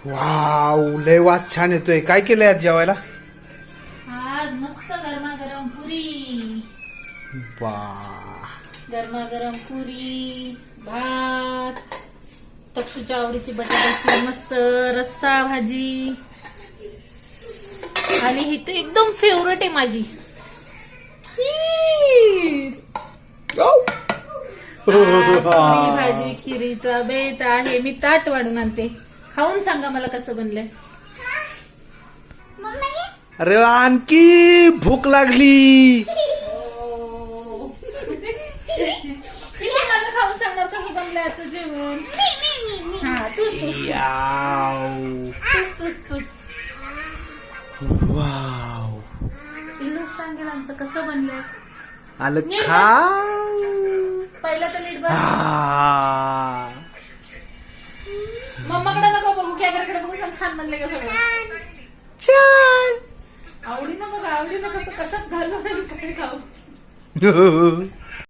Wow, लय वास छान येतोय. काय केलंय आज जेवायला? आज मस्त गरमागरम पुरी. वा, गरमागरम पुरी, भात, तक्षूच्या आवडीची बटाट्याची मस्त रस्सा भाजी, आणि ही तर एकदम फेवरेट आहे माझी खीर. पुरी भाजी खिरीचा बेत आहे. मी ताट वाढून आणते, खाऊन सांगा मला कसं बनलंय. अरे आणखी भूक लागली. मला खाऊन सांगणार कसं बनलंय आजचं जेवण. हा तूच याव. वाव, इनूच सांगेल आमचं कसं बनलंय. आलं नीट खा. पहिलं तर नीट बस. आ. मम्माकडे नको बघू, कॅमेराकडे बघू सांग छान बनलंय का सगळं. छान. आवडीनं बघा, आवडीनं कसं कशात घालून आणि काय खाऊ.